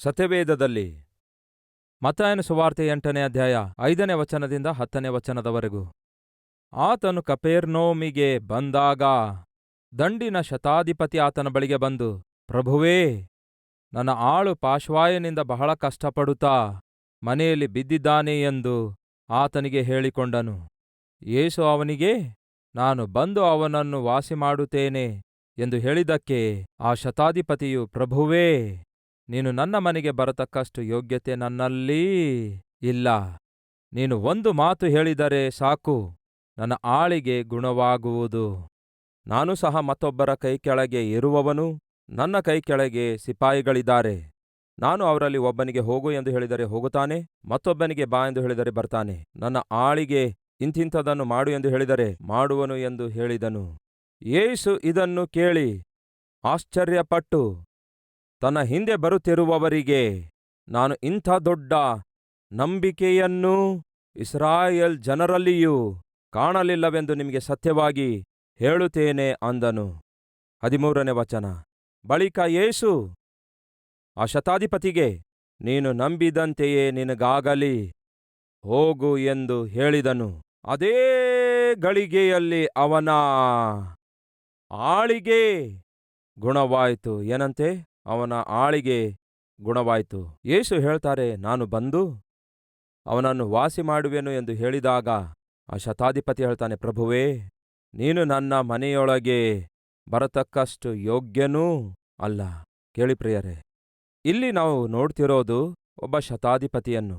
ಸತ್ಯವೇದದಲ್ಲಿ ಮತ್ತಾಯನ ಸುವಾರ್ತೆ 8ನೇ ಅಧ್ಯಾಯ 5ನೇ ವಚನದಿಂದ 10ನೇ ವಚನದವರೆಗೂ. ಆತನು ಕಪೆರ್ನೌಮಿಗೆ ಬಂದಾಗ ದಂಡಿನ ಶತಾಧಿಪತಿ ಆತನ ಬಳಿಗೆ ಬಂದು, ಪ್ರಭುವೇ, ನನ್ನ ಆಳು ಪಾರ್ಶ್ವಾಯನಿಂದ ಬಹಳ ಕಷ್ಟಪಡುತ್ತಾ ಮನೆಯಲ್ಲಿ ಬಿದ್ದಿದ್ದಾನೆ ಎಂದು ಆತನಿಗೆ ಹೇಳಿಕೊಂಡನು. ಯೇಸು ಅವನಿಗೆ, ನಾನು ಬಂದು ಅವನನ್ನು ವಾಸಿಮಾಡುತ್ತೇನೆ ಎಂದು ಹೇಳಿದ್ದಕ್ಕೆ ಆ ಶತಾಧಿಪತಿಯು, ಪ್ರಭುವೇ, ನೀನು ನನ್ನ ಮನೆಗೆ ಬರತಕ್ಕಷ್ಟು ಯೋಗ್ಯತೆ ನನ್ನಲ್ಲಿ ಇಲ್ಲ. ನೀನು ಒಂದು ಮಾತು ಹೇಳಿದರೆ ಸಾಕು, ನನ್ನ ಆಳಿಗೆ ಗುಣವಾಗುವುದು. ನಾನು ಸಹ ಮತ್ತೊಬ್ಬರ ಕೈಕೆಳಗೆ ಇರುವವನು, ನನ್ನ ಕೈಕೆಳಗೆ ಸಿಪಾಯಿಗಳಿದ್ದಾರೆ. ನಾನು ಅವರಲ್ಲಿ ಒಬ್ಬನಿಗೆ ಹೋಗು ಎಂದು ಹೇಳಿದರೆ ಹೋಗುತ್ತಾನೆ, ಮತ್ತೊಬ್ಬನಿಗೆ ಬಾ ಎಂದು ಹೇಳಿದರೆ ಬರ್ತಾನೆ. ನನ್ನ ಆಳಿಗೆ ಇಂಥಿಂಥದನ್ನು ಮಾಡು ಎಂದು ಹೇಳಿದರೆ ಮಾಡುವನು ಎಂದು ಹೇಳಿದನು. ಯೇಸು ಇದನ್ನು ಕೇಳಿ ಆಶ್ಚರ್ಯಪಟ್ಟು ತನ್ನ ಹಿಂದೆ ಬರುತ್ತಿರುವವರಿಗೆ, ನಾನು ಇಂಥ ದೊಡ್ಡ ನಂಬಿಕೆಯನ್ನು ಇಸ್ರಾಯೇಲ್ ಜನರಲ್ಲಿಯೂ ಕಾಣಲಿಲ್ಲವೆಂದು ನಿಮಗೆ ಸತ್ಯವಾಗಿ ಹೇಳುತ್ತೇನೆ ಅಂದನು. 13ನೇ ವಚನ. ಬಳಿಕ ಯೇಸು ಆ ಶತಾಧಿಪತಿಗೆ, ನೀನು ನಂಬಿದಂತೆಯೇ ನಿನಗಾಗಲಿ, ಹೋಗು ಎಂದು ಹೇಳಿದನು. ಅದೇ ಗಳಿಗೆಯಲ್ಲಿ ಅವನ ಆಳಿಗೆ ಗುಣವಾಯಿತು. ಏನಂತೆ? ಅವನ ಆಳಿಗೆ ಗುಣವಾಯಿತು. ಯೇಸು ಹೇಳ್ತಾರೆ, ನಾನು ಬಂದು ಅವನನ್ನು ವಾಸಿ ಮಾಡುವೆನು ಎಂದು ಹೇಳಿದಾಗ ಆ ಶತಾಧಿಪತಿ ಹೇಳ್ತಾನೆ, ಪ್ರಭುವೇ, ನೀನು ನನ್ನ ಮನೆಯೊಳಗೆ ಬರತಕ್ಕಷ್ಟು ಯೋಗ್ಯನೂ ಅಲ್ಲ. ಕೇಳಿ ಪ್ರಿಯರೇ, ಇಲ್ಲಿ ನಾವು ನೋಡ್ತಿರೋದು ಒಬ್ಬ ಶತಾಧಿಪತಿಯನ್ನು.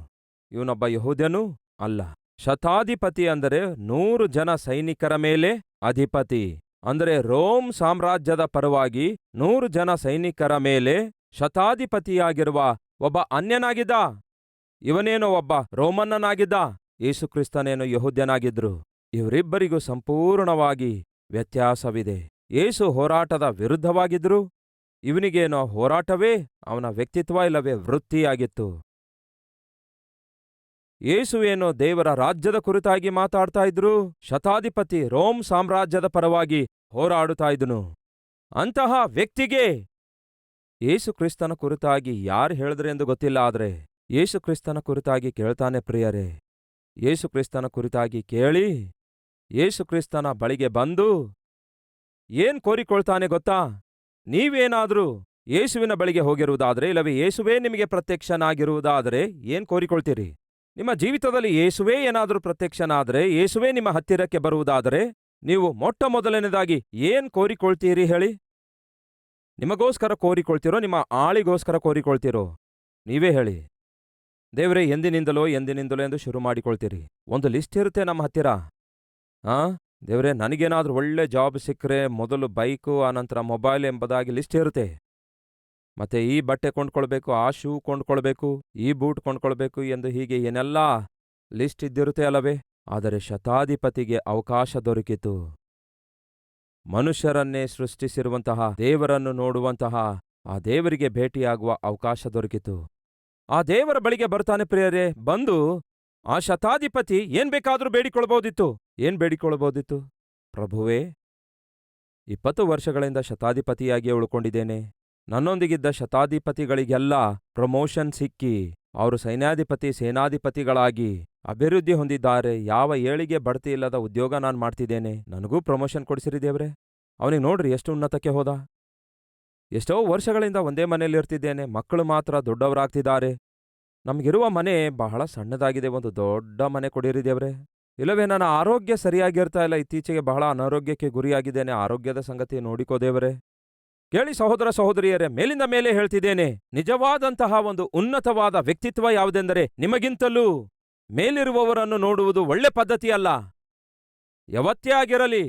ಇವನೊಬ್ಬ ಯಹೂದ್ಯನೂ ಅಲ್ಲ. ಶತಾಧಿಪತಿ ಅಂದರೆ 100 ಜನ ಸೈನಿಕರ ಮೇಲೆ ಅಧಿಪತಿ. ಅಂದರೆ ರೋಮ್ ಸಾಮ್ರಾಜ್ಯದ ಪರವಾಗಿ 100 ಜನ ಸೈನಿಕರ ಮೇಲೆ ಶತಾಧಿಪತಿಯಾಗಿರುವ ಒಬ್ಬ ಅನ್ಯನಾಗಿದ್ದ. ಇವನೇನೋ ಒಬ್ಬ ರೋಮನ್ನನಾಗಿದ್ದ, ಯೇಸುಕ್ರಿಸ್ತನೇನೋ ಯಹೂದ್ಯನಾಗಿದ್ರು. ಇವರಿಬ್ಬರಿಗೂ ಸಂಪೂರ್ಣವಾಗಿ ವ್ಯತ್ಯಾಸವಿದೆ. ಯೇಸು ಹೋರಾಟದ ವಿರುದ್ಧವಾಗಿದ್ರು, ಇವನಿಗೇನೋ ಹೋರಾಟವೇ ಅವನ ವ್ಯಕ್ತಿತ್ವ ಇಲ್ಲವೇ ವೃತ್ತಿಯಾಗಿತ್ತು. ಯೇಸುವೇನೋ ದೇವರ ರಾಜ್ಯದ ಕುರಿತಾಗಿ ಮಾತಾಡ್ತಾ ಇದ್ರು, ಶತಾಧಿಪತಿ ರೋಮ್ ಸಾಮ್ರಾಜ್ಯದ ಪರವಾಗಿ ಹೋರಾಡುತ್ತಾ ಇದ್ದನು. ಅಂತಹ ವ್ಯಕ್ತಿಗೆ ಯೇಸುಕ್ರಿಸ್ತನ ಕುರಿತಾಗಿ ಯಾರು ಹೇಳಿದ್ರೆ ಎಂದು ಗೊತ್ತಿಲ್ಲ, ಆದರೆ ಯೇಸುಕ್ರಿಸ್ತನ ಕುರಿತಾಗಿ ಕೇಳ್ತಾನೆ ಪ್ರಿಯರೇ. ಯೇಸುಕ್ರಿಸ್ತನ ಕುರಿತಾಗಿ ಕೇಳಿ ಯೇಸುಕ್ರಿಸ್ತನ ಬಳಿಗೆ ಬಂದು ಏನ್ ಕೋರಿಕೊಳ್ತಾನೆ ಗೊತ್ತಾ? ನೀವೇನಾದ್ರೂ ಯೇಸುವಿನ ಬಳಿಗೆ ಹೋಗಿರುವುದಾದರೆ, ಇಲ್ಲವೇ ಯೇಸುವೇ ನಿಮಗೆ ಪ್ರತ್ಯಕ್ಷನಾಗಿರುವುದಾದರೆ ಏನ್ ಕೋರಿಕೊಳ್ತೀರಿ? ನಿಮ್ಮ ಜೀವಿತದಲ್ಲಿ ಯೇಸುವೇ ಏನಾದರೂ ಪ್ರತ್ಯಕ್ಷನಾದರೆ, ಯೇಸುವೇ ನಿಮ್ಮ ಹತ್ತಿರಕ್ಕೆ ಬರುವುದಾದರೆ, ನೀವು ಮೊಟ್ಟ ಮೊದಲನೇದಾಗಿ ಏನ್ ಕೋರಿಕೊಳ್ತೀರಿ ಹೇಳಿ? ನಿಮಗೋಸ್ಕರ ಕೋರಿಕೊಳ್ತಿರೋ, ನಿಮ್ಮ ಆಳಿಗೋಸ್ಕರ ಕೋರಿಕೊಳ್ತಿರೋ? ನೀವೇ ಹೇಳಿ. ದೇವರೇ, ಎಂದಿನಿಂದಲೋ ಎಂದು ಶುರು ಮಾಡಿಕೊಳ್ತೀರಿ. ಒಂದು ಲಿಸ್ಟ್ ಇರುತ್ತೆ ನಮ್ಮ ಹತ್ತಿರ. ದೇವರೇ, ನನಗೇನಾದ್ರೂ ಒಳ್ಳೆ ಜಾಬ್ ಸಿಕ್ಕರೆ ಮೊದಲು ಬೈಕು, ಆನಂತರ ಮೊಬೈಲ್ ಎಂಬುದಾಗಿ ಲಿಸ್ಟ್ ಇರುತ್ತೆ. ಮತ್ತೆ ಈ ಬಟ್ಟೆ ಕೊಂಡ್ಕೊಳ್ಬೇಕು, ಆ ಶೂ ಕೊಂಡ್ಕೊಳ್ಬೇಕು, ಈ ಬೂಟ್ ಕೊಂಡ್ಕೊಳ್ಬೇಕು ಎಂದು ಹೀಗೆ ಏನೆಲ್ಲ ಲಿಸ್ಟ್ ಇದ್ದಿರುತ್ತೆ ಅಲ್ಲವೇ? ಆದರೆ ಶತಾಧಿಪತಿಗೆ ಅವಕಾಶ ದೊರಕಿತು. ಮನುಷ್ಯರನ್ನೇ ಸೃಷ್ಟಿಸಿರುವಂತಹ ದೇವರನ್ನು ನೋಡುವಂತಹ ಆ ದೇವರಿಗೆ ಭೇಟಿಯಾಗುವ ಅವಕಾಶ ದೊರಕಿತು. ಆ ದೇವರ ಬಳಿಗೆ ಬರ್ತಾನೆ ಪ್ರಿಯರೇ. ಬಂದು ಆ ಶತಾಧಿಪತಿ ಏನ್ ಬೇಕಾದ್ರೂ ಬೇಡಿಕೊಳ್ಬಹುದಿತ್ತು. ಏನ್ ಬೇಡಿಕೊಳ್ಬಹುದಿತ್ತು? ಪ್ರಭುವೇ, 20 ವರ್ಷಗಳಿಂದ ಶತಾಧಿಪತಿಯಾಗಿ ಉಳ್ಕೊಂಡಿದ್ದೇನೆ. ನನ್ನೊಂದಿಗಿದ್ದ ಶತಾಧಿಪತಿಗಳಿಗೆಲ್ಲ ಪ್ರಮೋಷನ್ ಸಿಕ್ಕಿ ಅವರು ಸೇನಾಧಿಪತಿಗಳಾಗಿ ಅಭಿವೃದ್ಧಿ ಹೊಂದಿದ್ದಾರೆ. ಯಾವ ಏಳಿಗೆ ಬಡ್ತಿ ಇಲ್ಲದ ಉದ್ಯೋಗ ನಾನು ಮಾಡ್ತಿದ್ದೇನೆ. ನನಗೂ ಪ್ರಮೋಷನ್ ಕೊಡಿಸಿರಿ ದೇವ್ರೆ. ಅವನಿಗೆ ನೋಡ್ರಿ ಎಷ್ಟು ಉನ್ನತಕ್ಕೆ ಹೋದ. ಎಷ್ಟೋ ವರ್ಷಗಳಿಂದ ಒಂದೇ ಮನೆಯಲ್ಲಿ ಇರ್ತಿದ್ದೇನೆ, ಮಕ್ಕಳು ಮಾತ್ರ ದೊಡ್ಡವರಾಗ್ತಿದ್ದಾರೆ. ನಮಗಿರುವ ಮನೆ ಬಹಳ ಸಣ್ಣದಾಗಿದೆ, ಒಂದು ದೊಡ್ಡ ಮನೆ ಕೊಡಿರಿ ದೇವ್ರೆ. ಇಲ್ಲವೇ ನನ್ನ ಆರೋಗ್ಯ ಸರಿಯಾಗಿರ್ತಾ ಇಲ್ಲ, ಇತ್ತೀಚೆಗೆ ಬಹಳ ಅನಾರೋಗ್ಯಕ್ಕೆ ಗುರಿಯಾಗಿದ್ದೇನೆ, ಆರೋಗ್ಯದ ಸಂಗತಿ ನೋಡಿಕೋ ದೇವರೇ. ಕೇಳಿ ಸಹೋದರ ಸಹೋದರಿಯರೇ, ಮೇಲಿಂದ ಮೇಲೆ ಹೇಳ್ತಿದ್ದೇನೆ, ನಿಜವಾದಂತಹ ಒಂದು ಉನ್ನತವಾದ ವ್ಯಕ್ತಿತ್ವ ಯಾವುದೆಂದರೆ, ನಿಮಗಿಂತಲೂ ಮೇಲಿರುವವರನ್ನು ನೋಡುವುದು ಒಳ್ಳೆ ಪದ್ಧತಿಯಲ್ಲ. ಯಾವತ್ತೇ ಆಗಿರಲಿ,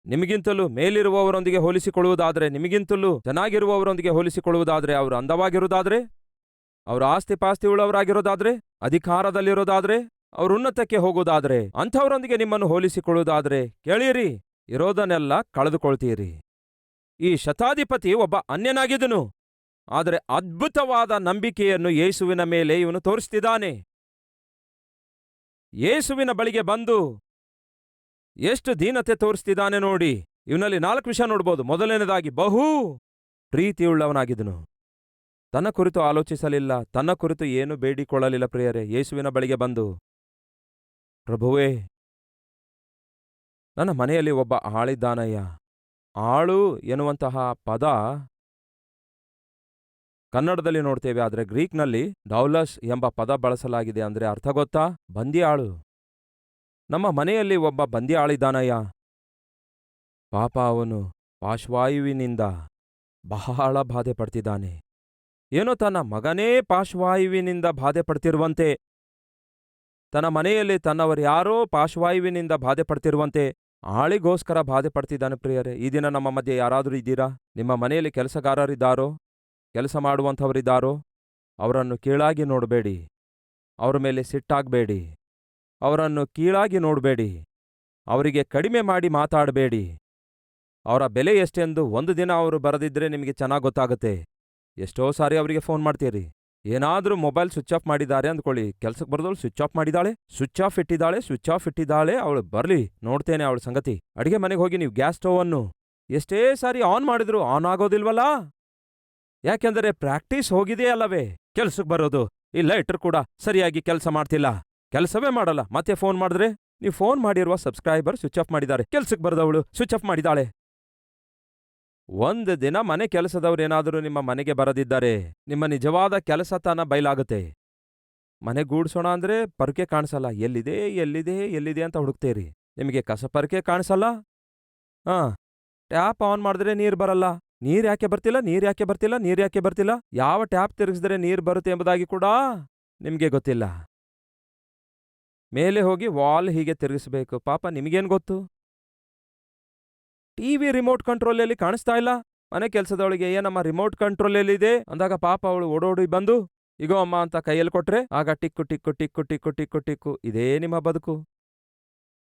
ನಿಮಗಿಂತಲೂ ಮೇಲಿರುವವರೊಂದಿಗೆ ಹೋಲಿಸಿಕೊಳ್ಳುವುದಾದರೆ, ನಿಮಗಿಂತಲೂ ಚೆನ್ನಾಗಿರುವವರೊಂದಿಗೆ ಹೋಲಿಸಿಕೊಳ್ಳುವುದಾದರೆ, ಅವರು ಅಂದವಾಗಿರುವುದಾದ್ರೆ, ಅವರು ಆಸ್ತಿ ಪಾಸ್ತಿ ಉಳ್ಳವರಾಗಿರೋದಾದ್ರೆ, ಅಧಿಕಾರದಲ್ಲಿರೋದಾದ್ರೆ, ಅವರು ಉನ್ನತಕ್ಕೆ ಹೋಗುವುದಾದ್ರೆ, ಅಂಥವರೊಂದಿಗೆ ನಿಮ್ಮನ್ನು ಹೋಲಿಸಿಕೊಳ್ಳುವುದಾದ್ರೆ ಕೇಳಿರಿ, ಇರೋದನ್ನೆಲ್ಲ ಕಳೆದುಕೊಳ್ತೀರಿ. ಈ ಶತಾಧಿಪತಿ ಒಬ್ಬ ಅನ್ಯನಾಗಿದ್ದನು, ಆದರೆ ಅದ್ಭುತವಾದ ನಂಬಿಕೆಯನ್ನು ಯೇಸುವಿನ ಮೇಲೆ ಇವನು ತೋರಿಸ್ತಿದ್ದಾನೆ. ಯೇಸುವಿನ ಬಳಿಗೆ ಬಂದು ಎಷ್ಟು ದೀನತೆ ತೋರಿಸ್ತಿದ್ದಾನೆ ನೋಡಿ. ಇವನಲ್ಲಿ 4 ವಿಷಯ ನೋಡ್ಬೋದು. ಮೊದಲನೇದಾಗಿ ಬಹು ಪ್ರೀತಿಯುಳ್ಳವನಾಗಿದ್ದನು. ತನ್ನ ಕುರಿತು ಆಲೋಚಿಸಲಿಲ್ಲ, ತನ್ನ ಕುರಿತು ಏನು ಬೇಡಿಕೊಳ್ಳಲಿಲ್ಲ ಪ್ರಿಯರೇ. ಯೇಸುವಿನ ಬಳಿಗೆ ಬಂದು, ಪ್ರಭುವೇ, ನನ್ನ ಮನೆಯಲ್ಲಿ ಒಬ್ಬ ಆಳಿದ್ದಾನಯ್ಯ. ಆಳು ಎನ್ನುವಂತಹ ಪದ ಕನ್ನಡದಲ್ಲಿ ನೋಡ್ತೇವೆ, ಆದರೆ ಗ್ರೀಕ್ನಲ್ಲಿ ಡೌಲಸ್ ಎಂಬ ಪದ ಬಳಸಲಾಗಿದೆ. ಅಂದ್ರೆ ಅರ್ಥ ಗೊತ್ತಾ? ಬಂದಿ ಆಳು. ನಮ್ಮ ಮನೆಯಲ್ಲಿ ಒಬ್ಬ ಬಂದಿ ಆಳಿದ್ದಾನಯ್ಯ. ಪಾಪ ಅವನು ಪಾರ್ಶ್ವವಾಯುವಿನಿಂದ ಬಹಳ ಬಾಧೆ ಪಡ್ತಿದ್ದಾನೆ. ಏನೋ ತನ್ನ ಮಗನೇ ಪಾರ್ಶ್ವವಾಯುವಿನಿಂದ ಬಾಧೆ ಪಡ್ತಿರುವಂತೆ, ತನ್ನ ಮನೆಯಲ್ಲಿ ತನ್ನವರ್ಯಾರೋ ಪಾರ್ಶ್ವವಾಯುವಿನಿಂದ ಬಾಧೆ ಪಡ್ತಿರುವಂತೆ ಆಳಿಗೋಸ್ಕರ ಬಾಧೆ ಪಡ್ತಿದ್ದಾನೆ ಪ್ರಿಯರೇ. ಈ ದಿನ ನಮ್ಮ ಮಧ್ಯೆ ಯಾರಾದರೂ ಇದ್ದೀರಾ? ನಿಮ್ಮ ಮನೆಯಲ್ಲಿ ಕೆಲಸಗಾರರಿದ್ದಾರೋ, ಕೆಲಸ ಮಾಡುವಂಥವರಿದ್ದಾರೋ? ಅವರನ್ನು ಕೀಳಾಗಿ ನೋಡಬೇಡಿ, ಅವರ ಮೇಲೆ ಸಿಟ್ಟಾಗಬೇಡಿ, ಅವರನ್ನು ಕೀಳಾಗಿ ನೋಡಬೇಡಿ, ಅವರಿಗೆ ಕಡಿಮೆ ಮಾಡಿ ಮಾತಾಡಬೇಡಿ. ಅವರ ಬೆಲೆ ಎಷ್ಟೆಂದು ಒಂದು ದಿನ ಅವರು ಬರದಿದ್ದರೆ ನಿಮಗೆ ಚೆನ್ನಾಗಿ ಗೊತ್ತಾಗುತ್ತೆ. ಎಷ್ಟೋ ಸಾರಿ ಅವರಿಗೆ ಫೋನ್ ಮಾಡ್ತೀರಿ. ಏನಾದರೂ ಮೊಬೈಲ್ ಸ್ವಿಚ್ ಆಫ್ ಮಾಡಿದ್ದಾರೆ ಅಂದ್ಕೊಳ್ಳಿ, ಕೆಲ್ಸಕ್ಕೆ ಬರೋದವಳು ಸ್ವಿಚ್ ಆಫ್ ಮಾಡಿದಾಳೆ, ಸ್ವಿಚ್ ಆಫ್ ಇಟ್ಟಿದ್ದಾಳೆ, ಅವಳು ಬರಲಿ, ನೋಡ್ತೇನೆ ಅವಳ ಸಂಗತಿ. ಅಡಿಗೆ ಮನೆಗೆ ಹೋಗಿ ನೀವು ಗ್ಯಾಸ್ ಸ್ಟವ್ ಅನ್ನು ಎಷ್ಟೇ ಸಾರಿ ಆನ್ ಮಾಡಿದ್ರು ಆನ್ ಆಗೋದಿಲ್ವಲ್ಲ? ಯಾಕೆಂದರೆ ಪ್ರಾಕ್ಟೀಸ್ ಹೋಗಿದೆಯೇ ಅಲ್ಲವೇ? ಕೆಲ್ಸಕ್ಕೆ ಬರೋದು ಈ ಲೈಟರ್ ಕೂಡ ಸರಿಯಾಗಿ ಕೆಲಸ ಮಾಡ್ತಿಲ್ಲ, ಕೆಲಸವೇ ಮಾಡಲ್ಲ. ಮತ್ತೆ ಫೋನ್ ಮಾಡಿದ್ರೆ, ನೀವು ಫೋನ್ ಮಾಡಿರುವ ಸಬ್ಸ್ಕ್ರೈಬರ್ ಸ್ವಿಚ್ ಆಫ್ ಮಾಡಿದ್ದಾರೆ, ಕೆಲ್ಸಕ್ಕೆ ಬರದವಳು ಸ್ವಿಚ್ ಆಫ್ ಮಾಡಿದಾಳೆ. ಒಂದು ದಿನ ಮನೆ ಕೆಲಸದವರೇನಾದರೂ ನಿಮ್ಮ ಮನೆಗೆ ಬರದಿದ್ದರೆ ನಿಮ್ಮ ನಿಜವಾದ ಕೆಲಸತನ ಬಯಲಾಗುತ್ತೆ. ಮನೆ ಗೂಡ್ಸೋಣ ಅಂದ್ರೆ ಪರಕೆ ಕಾಣಿಸಲ್ಲ, ಎಲ್ಲಿದೆ ಎಲ್ಲಿದೆ ಎಲ್ಲಿದೆ ಅಂತ ಹುಡುಕ್ತೇರಿ. ನಿಮಗೆ ಕಸ ಪರಕೆ ಕಾಣಿಸಲ್ಲ. ಟ್ಯಾಪ್ ಆನ್ ಮಾಡಿದ್ರೆ ನೀರು ಬರಲ್ಲ. ನೀರ್ ಯಾಕೆ ಬರ್ತಿಲ್ಲ? ಯಾವ ಟ್ಯಾಪ್ ತಿರುಗಿಸಿದ್ರೆ ನೀರು ಬರುತ್ತೆ ಎಂಬುದಾಗಿ ಕೂಡ ನಿಮಗೆ ಗೊತ್ತಿಲ್ಲ. ಮೇಲೆ ಹೋಗಿ ವಾಲ್ ಹೀಗೆ ತಿರುಗಿಸ್ಬೇಕು. ಪಾಪ ನಿಮಗೇನು ಗೊತ್ತು? ಟಿವಿ ರಿಮೋಟ್ ಕಂಟ್ರೋಲಲ್ಲಿ ಕಾಣಿಸ್ತಾ ಇಲ್ಲ. ಮನೆ ಕೆಲಸದವಳಿಗೆ ಏನಮ್ಮ ರಿಮೋಟ್ ಕಂಟ್ರೋಲಲ್ಲಿದೆ ಅಂದಾಗ ಪಾಪ ಅವಳು ಓಡೋಡಿ ಬಂದು ಇಗೋ ಅಮ್ಮ ಅಂತ ಕೈಯಲ್ಲಿ ಕೊಟ್ರೆ ಆಗ tick tick tick tick tick tick. ಇದೇ ನಿಮ್ಮ ಬದುಕು.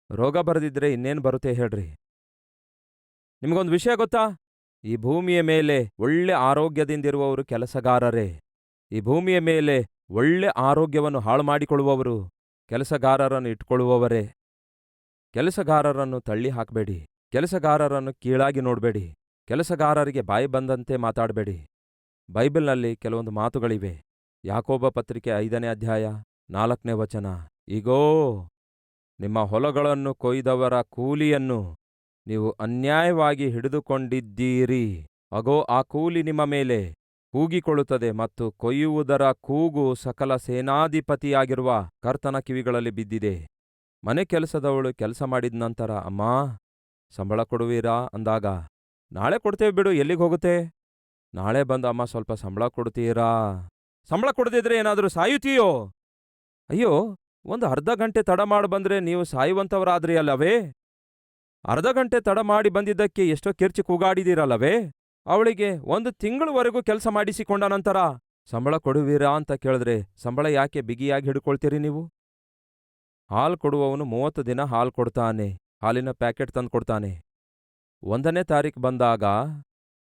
ರೋಗ ಬರದಿದ್ರೆ ಇನ್ನೇನು ಬರುತ್ತೆ ಹೇಳ್ರಿ? ನಿಮಗೊಂದು ವಿಷಯ ಗೊತ್ತಾ? ಈ ಭೂಮಿಯ ಮೇಲೆ ಒಳ್ಳೆ ಆರೋಗ್ಯದಿಂದಿರುವವರು ಕೆಲಸಗಾರರೇ. ಈ ಭೂಮಿಯ ಮೇಲೆ ಒಳ್ಳೆ ಆರೋಗ್ಯವನ್ನು ಹಾಳು ಮಾಡಿಕೊಳ್ಳುವವರು ಕೆಲಸಗಾರರನ್ನು ಇಟ್ಕೊಳ್ಳುವವರೇ. ಕೆಲಸಗಾರರನ್ನು ತಳ್ಳಿ ಹಾಕಬೇಡಿ, ಕೆಲಸಗಾರರನ್ನು ಕೀಳಾಗಿ ನೋಡಬೇಡಿ, ಕೆಲಸಗಾರರಿಗೆ ಬಾಯಿ ಬಂದಂತೆ ಮಾತಾಡಬೇಡಿ. ಬೈಬಲ್ನಲ್ಲಿ ಕೆಲವೊಂದು ಮಾತುಗಳಿವೆ. ಯಾಕೋಬ ಪತ್ರಿಕೆ 5ನೇ ಅಧ್ಯಾಯ 4ನೇ ವಚನ. ಈಗೋ ನಿಮ್ಮ ಹೊಲಗಳನ್ನು ಕೊಯ್ದವರ ಕೂಲಿಯನ್ನು ನೀವು ಅನ್ಯಾಯವಾಗಿ ಹಿಡಿದುಕೊಂಡಿದ್ದೀರಿ. ಅಗೋ ಆ ಕೂಲಿ ನಿಮ್ಮ ಮೇಲೆ ಕೂಗಿಕೊಳ್ಳುತ್ತದೆ ಮತ್ತು ಕೊಯ್ಯುವುದರ ಕೂಗು ಸಕಲ ಸೇನಾಧಿಪತಿಯಾಗಿರುವ ಕರ್ತನ ಕಿವಿಗಳಲ್ಲಿ ಬಿದ್ದಿದೆ. ಮನೆ ಕೆಲಸದವಳು ಕೆಲಸ ಮಾಡಿದ ನಂತರ ಅಮ್ಮ ಸಂಬಳ ಕೊಡುವೀರಾ ಅಂದಾಗ ನಾಳೆ ಕೊಡ್ತೇವೆ ಬಿಡು, ಎಲ್ಲಿಗೆ ಹೋಗುತ್ತೆ? ನಾಳೆ ಬಂದು ಅಮ್ಮ ಸ್ವಲ್ಪ ಸಂಬಳ ಕೊಡ್ತೀರಾ? ಸಂಬಳ ಕೊಡದಿದ್ರೆ ಏನಾದರೂ ಸಾಯುತ್ತೀಯೋ? ಅಯ್ಯೋ, ಒಂದು ಅರ್ಧ ಗಂಟೆ ತಡ ಮಾಡಿ ಬಂದ್ರೆ ನೀವು ಸಾಯುವಂಥವರಾದ್ರಿ ಅಲ್ಲವೇ? ಅರ್ಧ ಗಂಟೆ ತಡ ಮಾಡಿ ಬಂದಿದ್ದಕ್ಕೆ ಎಷ್ಟೋ ಕಿರ್ಚಿ ಕೂಗಾಡಿದೀರಲ್ಲವೇ? ಅವಳಿಗೆ 1 ತಿಂಗಳವರೆಗೂ ಕೆಲಸ ಮಾಡಿಸಿಕೊಂಡ ನಂತರ ಸಂಬಳ ಕೊಡುವೀರಾ ಅಂತ ಕೇಳಿದ್ರೆ ಸಂಬಳ ಯಾಕೆ ಬಿಗಿಯಾಗಿ ಹಿಡ್ಕೊಳ್ತೀರಿ ನೀವು? ಹಾಲು ಕೊಡುವವನು 30 ದಿನ ಹಾಲು ಕೊಡ್ತಾನೆ, ಹಾಲಿನ ಪ್ಯಾಕೆಟ್ ತಂದು ಕೊಡ್ತಾನೆ. 1ನೇ ತಾರೀಕು ಬಂದಾಗ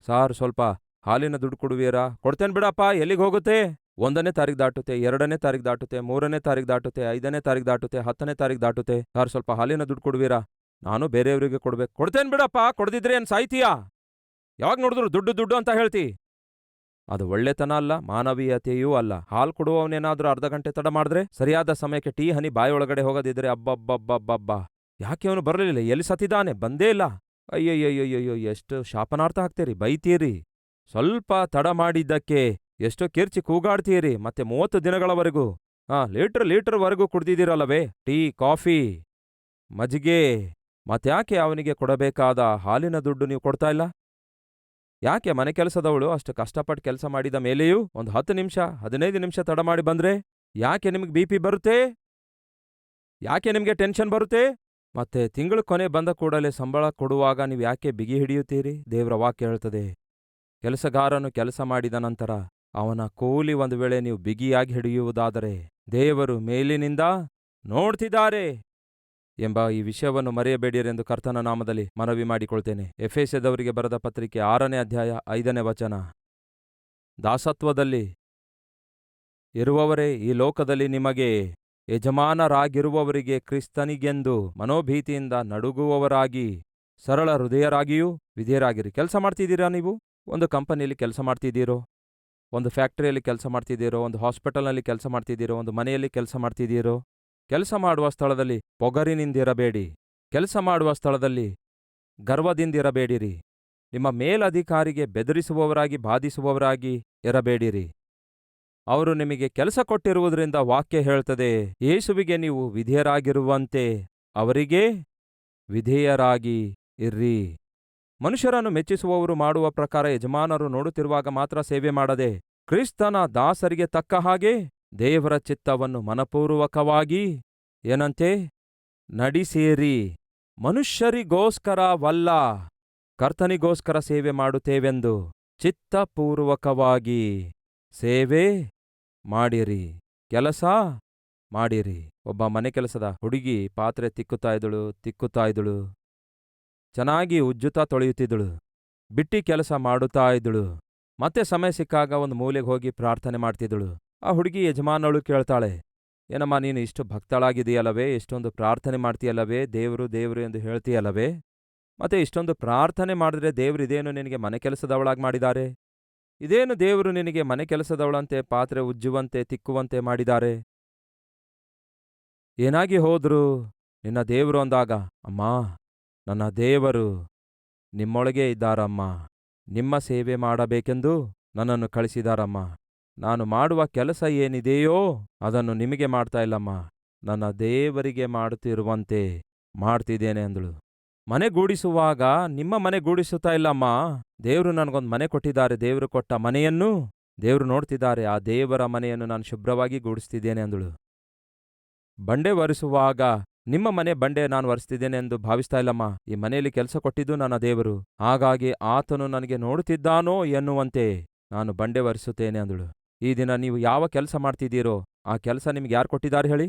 ಸಾರ್ ಸ್ವಲ್ಪ ಹಾಲಿನ ದುಡ್ಡು ಕೊಡುವೀರಾ? ಕೊಡ್ತೇನೆ ಬಿಡಪ್ಪ, ಎಲ್ಲಿಗೆ ಹೋಗುತ್ತೆ? 1ನೇ ತಾರೀಕು ದಾಟುತ್ತೆ, 2ನೇ ತಾರೀಕು ದಾಟುತ್ತೆ, 3ನೇ ತಾರೀಕು ದಾಟುತ್ತೆ, 5ನೇ ತಾರೀಕು ದಾಟುತ್ತೆ, 10ನೇ ತಾರೀಕು ದಾಟುತ್ತೆ. ಸಾರ್ ಸ್ವಲ್ಪ ಹಾಲಿನ ದುಡ್ಡು ಕೊಡುವೀರಾ? ನಾನು ಬೇರೆಯವರಿಗೆ ಕೊಡ್ಬೇಕು. ಕೊಡ್ತೇನೆ ಬಿಡಪ್ಪ, ಕೊಡದಿದ್ರೆ ಏನು ಸಾಯ್ತೀಯಾ? ಯಾವಾಗ ನೋಡಿದ್ರು ದುಡ್ಡು ದುಡ್ಡು ಅಂತ ಹೇಳ್ತಿ. ಅದು ಒಳ್ಳೆತನ ಅಲ್ಲ, ಮಾನವೀಯತೆಯೂ ಅಲ್ಲ. ಹಾಲು ಕೊಡುವವನೇನಾದ್ರೂ ಅರ್ಧ ಗಂಟೆ ತಡ ಮಾಡಿದ್ರೆ ಸರಿಯಾದ ಸಮಯಕ್ಕೆ ಟೀ ಹನಿ ಬಾಯೊಳಗಡೆ ಹೋಗದಿದ್ರೆ ಅಬ್ಬಬ್ಬಬ್ಬಬ್ಬಬ್ಬ, ಯಾಕೆ ಅವನು ಬರಲಿಲ್ಲ, ಎಲ್ಲಿ ಸತ್ತಿದ್ದಾನೆ, ಬಂದೇ ಇಲ್ಲ, ಅಯ್ಯಯ್ಯಯ್ಯಯ್ಯೋ, ಎಷ್ಟು ಶಾಪನಾರ್ಥ ಹಾಕ್ತೀರಿ, ಬೈತೀರಿ. ಸ್ವಲ್ಪ ತಡ ಮಾಡಿದ್ದಕ್ಕೆ ಎಷ್ಟೋ ಕಿರ್ಚಿ ಕೂಗಾಡ್ತೀರಿ. ಮತ್ತೆ 30 ದಿನಗಳವರೆಗೂ ಲೀಟರ್ವರೆಗೂ ಕುಡ್ದಿದ್ದೀರಲ್ಲವೇ ಟೀ, ಕಾಫಿ, ಮಜ್ಜಿಗೆ. ಮತ್ತ್ಯಾಕೆ ಅವನಿಗೆ ಕೊಡಬೇಕಾದ ಹಾಲಿನ ದುಡ್ಡು ನೀವು ಕೊಡ್ತಾ ಇಲ್ಲ? ಯಾಕೆ ಮನೆ ಕೆಲಸದವಳು ಅಷ್ಟು ಕಷ್ಟಪಟ್ಟು ಕೆಲಸ ಮಾಡಿದ ಮೇಲೆಯೂ ಒಂದು 10 ನಿಮಿಷ 15 ನಿಮಿಷ ತಡ ಮಾಡಿ ಬಂದ್ರೆ ಯಾಕೆ ನಿಮಗೆ BP ಬರುತ್ತೆ? ಯಾಕೆ ನಿಮಗೆ ಟೆನ್ಷನ್ ಬರುತ್ತೆ? ಮತ್ತೆ ತಿಂಗಳ ಕೊನೆ ಬಂದ ಕೂಡಲೇ ಸಂಬಳ ಕೊಡುವಾಗ ನೀವು ಯಾಕೆ ಬಿಗಿ ಹಿಡಿಯುತ್ತೀರಿ? ದೇವರ ವಾಕ್ಯ ಹೇಳ್ತದೆ, ಕೆಲಸಗಾರನು ಕೆಲಸ ಮಾಡಿದ ನಂತರ ಅವನ ಕೂಲಿ ಒಂದು ವೇಳೆ ನೀವು ಬಿಗಿಯಾಗಿ ಹಿಡಿಯುವುದಾದರೆ ದೇವರು ಮೇಲಿನಿಂದ ನೋಡ್ತಿದ್ದಾರೆ ಎಂಬ ಈ ವಿಷಯವನ್ನು ಮರೆಯಬೇಡಿರೆಂದು ಕರ್ತನ ನಾಮದಲ್ಲಿ ಮನವಿ ಮಾಡಿಕೊಳ್ತೇನೆ. ಎಫೆಸದವರಿಗೆ ಬರೆದ ಪತ್ರಿಕೆ 6ನೇ ಅಧ್ಯಾಯ 5ನೇ ವಚನ. ದಾಸತ್ವದಲ್ಲಿ ಇರುವವರೇ ಈ ಲೋಕದಲ್ಲಿ ನಿಮಗೆ ಯಜಮಾನರಾಗಿರುವವರಿಗೆ ಕ್ರಿಸ್ತನಿಗೆಂದು ಮನೋಭೀತಿಯಿಂದ ನಡುಗುವವರಾಗಿ ಸರಳ ಹೃದಯರಾಗಿಯೂ ವಿಧೇಯರಾಗಿರಿ. ಕೆಲಸ ಮಾಡ್ತಿದ್ದೀರಾ? ನೀವು ಒಂದು ಕಂಪನಿಯಲ್ಲಿ ಕೆಲಸ ಮಾಡ್ತಿದ್ದೀರೋ, ಒಂದು ಫ್ಯಾಕ್ಟರಿಯಲ್ಲಿ ಕೆಲಸ ಮಾಡ್ತಿದ್ದೀರೋ, ಒಂದು ಹಾಸ್ಪಿಟಲ್ನಲ್ಲಿ ಕೆಲಸ ಮಾಡ್ತಿದ್ದೀರೋ, ಒಂದು ಮನೆಯಲ್ಲಿ ಕೆಲಸ ಮಾಡ್ತಿದ್ದೀರೋ, ಕೆಲಸ ಮಾಡುವ ಸ್ಥಳದಲ್ಲಿ ಪೊಗರಿನಿಂದಿರಬೇಡಿ. ಕೆಲಸ ಮಾಡುವ ಸ್ಥಳದಲ್ಲಿ ಗರ್ವದಿಂದಿರಬೇಡಿರಿ. ನಿಮ್ಮ ಮೇಲಧಿಕಾರಿಗೆ ಬೆದರಿಸುವವರಾಗಿ ಬಾಧಿಸುವವರಾಗಿ ಇರಬೇಡಿರಿ. ಅವರು ನಿಮಗೆ ಕೆಲಸ ಕೊಟ್ಟಿರುವುದರಿಂದ ವಾಕ್ಯ ಹೇಳ್ತದೆ, ಯೇಸುವಿಗೆ ನೀವು ವಿಧೇಯರಾಗಿರುವಂತೆ ಅವರಿಗೆ ವಿಧೇಯರಾಗಿ ಇರ್ರಿ. ಮನುಷ್ಯರನ್ನು ಮೆಚ್ಚಿಸುವವರು ಮಾಡುವ ಪ್ರಕಾರ ಯಜಮಾನರು ನೋಡುತ್ತಿರುವಾಗ ಮಾತ್ರ ಸೇವೆ ಮಾಡದೆ, ಕ್ರಿಸ್ತನ ದಾಸರಿಗೆ ತಕ್ಕ ಹಾಗೆ ದೇವರ ಚಿತ್ತವನ್ನು ಮನಪೂರ್ವಕವಾಗಿ ಏನಂತೆ ನಡಿಸೇರಿ. ಮನುಷ್ಯರಿಗೋಸ್ಕರವಲ್ಲ, ಕರ್ತನಿಗೋಸ್ಕರ ಸೇವೆ ಮಾಡುತ್ತೇವೆಂದು ಚಿತ್ತಪೂರ್ವಕವಾಗಿ ಸೇವೆ ಮಾಡಿರಿ, ಕೆಲಸ ಮಾಡಿರಿ. ಒಬ್ಬ ಮನೆ ಕೆಲಸದ ಹುಡುಗಿ ಪಾತ್ರೆ ತಿಕ್ಕುತ್ತಾ ಇದ್ದಳು, ಚೆನ್ನಾಗಿ ಉಜ್ಜುತ್ತಾ ತೊಳೆಯುತ್ತಿದ್ದಳು, ಬಿಟ್ಟಿ ಕೆಲಸ ಮಾಡುತ್ತಾ ಇದ್ದಳು. ಮತ್ತೆ ಸಮಯ ಸಿಕ್ಕಾಗ ಒಂದು ಮೂಲೆಗೆ ಹೋಗಿ ಪ್ರಾರ್ಥನೆ ಮಾಡ್ತಿದ್ದಳು. ಆ ಹುಡುಗಿ ಯಜಮಾನಳು ಕೇಳ್ತಾಳೆ, ಏನಮ್ಮ ನೀನು ಇಷ್ಟು ಭಕ್ತಳಾಗಿದೆಯಲ್ಲವೇ, ಎಷ್ಟೊಂದು ಪ್ರಾರ್ಥನೆ ಮಾಡ್ತೀಯಲ್ಲವೇ, ದೇವರು ದೇವರು ಎಂದು ಹೇಳ್ತೀಯಲ್ಲವೇ, ಮತ್ತೆ ಇಷ್ಟೊಂದು ಪ್ರಾರ್ಥನೆ ಮಾಡಿದ್ರೆ ದೇವರು ಇದೇನು ನಿನಗೆ ಮನೆ ಕೆಲಸದವಳಾಗಿ ಮಾಡಿದ್ದಾರೆ? ಇದೇನು ದೇವರು ನಿನಗೆ ಮನೆ ಕೆಲಸದವಳಂತೆ ಪಾತ್ರೆ ಉಜ್ಜುವಂತೆ ತಿಕ್ಕುವಂತೆ ಮಾಡಿದ್ದಾರೆ? ಏನಾಗಿ ಹೋದ್ರು ನಿನ್ನ ದೇವರು ಅಂದಾಗ, ಅಮ್ಮ ನನ್ನ ದೇವರು ನಿಮ್ಮೊಳಗೆ ಇದ್ದಾರಮ್ಮ, ನಿಮ್ಮ ಸೇವೆ ಮಾಡಬೇಕೆಂದು ನನ್ನನ್ನು ಕಳಿಸಿದಾರಮ್ಮ. ನಾನು ಮಾಡುವ ಕೆಲಸ ಏನಿದೆಯೋ ಅದನ್ನು ನಿಮಗೆ ಮಾಡ್ತಾ ಇಲ್ಲಮ್ಮ, ನನ್ನ ದೇವರಿಗೆ ಮಾಡುತ್ತಿರುವಂತೆ ಮಾಡ್ತಿದ್ದೇನೆ ಅಂದಳು. ಮನೆ ಗೂಡಿಸುವಾಗ ನಿಮ್ಮ ಮನೆ ಗೂಡಿಸುತ್ತಾ ಇಲ್ಲಮ್ಮ, ದೇವರು ನನಗೊಂದು ಮನೆ ಕೊಟ್ಟಿದ್ದಾರೆ, ದೇವರು ಕೊಟ್ಟ ಮನೆಯನ್ನು ದೇವರು ನೋಡ್ತಿದ್ದಾರೆ, ಆ ದೇವರ ಮನೆಯನ್ನು ನಾನು ಶುಭ್ರವಾಗಿ ಗೂಡಿಸ್ತಿದ್ದೇನೆ ಅಂದಳು. ಬಂಡೆ ಒರೆಸುವಾಗ ನಿಮ್ಮ ಮನೆ ಬಂಡೆ ನಾನು ಒರೆಸ್ತಿದ್ದೇನೆ ಎಂದು ಭಾವಿಸ್ತಾ ಇಲ್ಲಮ್ಮ, ಈ ಮನೆಯಲ್ಲಿ ಕೆಲಸ ಕೊಟ್ಟಿದ್ದು ನನ್ನ ದೇವರು, ಹಾಗಾಗಿ ಆತನು ನನಗೆ ನೋಡುತ್ತಿದ್ದಾನೋ ಎನ್ನುವಂತೆ ನಾನು ಬಂಡೆ ಒರೆಸುತ್ತೇನೆ ಅಂದಳು. ಈ ದಿನ ನೀವು ಯಾವ ಕೆಲಸ ಮಾಡ್ತಿದ್ದೀರೋ ಆ ಕೆಲಸ ನಿಮ್ಗೆ ಯಾರು ಕೊಟ್ಟಿದ್ದಾರೆ ಹೇಳಿ?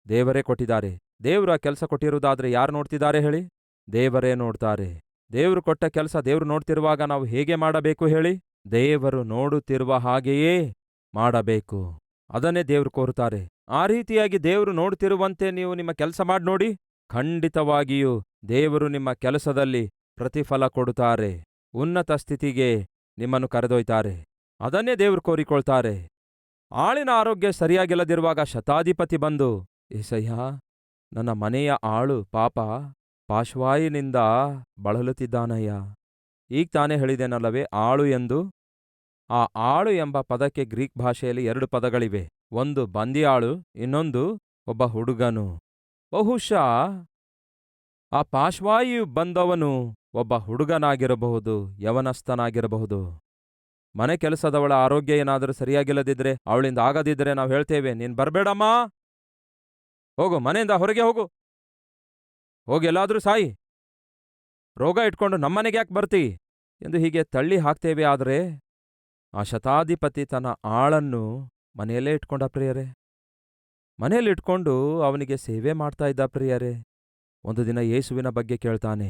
ದೇವರೇ ಕೊಟ್ಟಿದ್ದಾರೆ. ದೇವರು ಆ ಕೆಲಸ ಕೊಟ್ಟಿರುವುದಾದ್ರೆ ಯಾರು ನೋಡ್ತಿದ್ದಾರೆ ಹೇಳಿ? ದೇವರೇ ನೋಡ್ತಾರೆ. ದೇವರು ಕೊಟ್ಟ ಕೆಲಸ ದೇವರು ನೋಡ್ತಿರುವಾಗ ನಾವು ಹೇಗೆ ಮಾಡಬೇಕು ಹೇಳಿ? ದೇವರು ನೋಡುತ್ತಿರುವ ಹಾಗೆಯೇ ಮಾಡಬೇಕು. ಅದನ್ನೇ ದೇವರು ಕೋರುತ್ತಾರೆ. ಆ ರೀತಿಯಾಗಿ ದೇವರು ನೋಡುತ್ತಿರುವಂತೆ ನೀವು ನಿಮ್ಮ ಕೆಲಸ ಮಾಡಿ ನೋಡಿ, ಖಂಡಿತವಾಗಿಯೂ ದೇವರು ನಿಮ್ಮ ಕೆಲಸದಲ್ಲಿ ಪ್ರತಿಫಲ ಕೊಡುತ್ತಾರೆ, ಉನ್ನತ ಸ್ಥಿತಿಗೆ ನಿಮ್ಮನ್ನು ಕರೆದೊಯ್ತಾರೆ. ಅದನ್ನೇ ದೇವರು ಕೋರಿಕೊಳ್ತಾರೆ. ಆಳಿನ ಆರೋಗ್ಯ ಸರಿಯಾಗಿಲ್ಲದಿರುವಾಗ ಶತಾಧಿಪತಿ ಬಂದು, ಏಸಯ್ಯ, ನನ್ನ ಮನೆಯ ಆಳು ಪಾಪ ಪಾರ್ಶ್ವಾಯುವಿನಿಂದ ಬಳಲುತ್ತಿದ್ದಾನಯ್ಯ. ಈಗ ತಾನೇ ಹೇಳಿದೆನಲ್ಲವೇ ಆಳು ಎಂದು. ಆ ಆಳು ಎಂಬ ಪದಕ್ಕೆ ಗ್ರೀಕ್ ಭಾಷೆಯಲ್ಲಿ 2 ಪದಗಳಿವೆ. ಒಂದು ಬಂದಿಯಾಳು, ಇನ್ನೊಂದು ಒಬ್ಬ ಹುಡುಗನು. ಬಹುಶಃ ಆ ಪಾರ್ಶ್ವಾಯು ಬಂದವನು ಒಬ್ಬ ಹುಡುಗನಾಗಿರಬಹುದು, ಯವನಸ್ಥನಾಗಿರಬಹುದು. ಮನೆ ಕೆಲಸದವಳ ಆರೋಗ್ಯ ಏನಾದರೂ ಸರಿಯಾಗಿಲ್ಲದಿದ್ರೆ, ಅವಳಿಂದ ಆಗದಿದ್ದರೆ ನಾವು ಹೇಳ್ತೇವೆ, ನೀನ್ ಬರ್ಬೇಡಮ್ಮ, ಹೋಗು, ಮನೆಯಿಂದ ಹೊರಗೆ ಹೋಗು, ಹೋಗಿ ಎಲ್ಲಾದ್ರೂ ಸಾಯಿ, ರೋಗ ಇಟ್ಕೊಂಡು ನಮ್ಮನೆಗೆ ಯಾಕೆ ಬರ್ತಿ ಎಂದು ಹೀಗೆ ತಳ್ಳಿ ಹಾಕ್ತೇವೆ. ಆದರೆ ಆ ಶತಾಧಿಪತಿ ತನ್ನ ಆಳನ್ನು ಮನೆಯಲ್ಲೇ ಇಟ್ಕೊಂಡ ಪ್ರಿಯರೇ, ಮನೆಯಲ್ಲಿ ಇಟ್ಕೊಂಡು ಅವನಿಗೆ ಸೇವೆ ಮಾಡ್ತಾ ಇದ್ದ ಪ್ರಿಯರೇ. ಒಂದು ದಿನ ಯೇಸುವಿನ ಬಗ್ಗೆ ಕೇಳ್ತಾನೆ.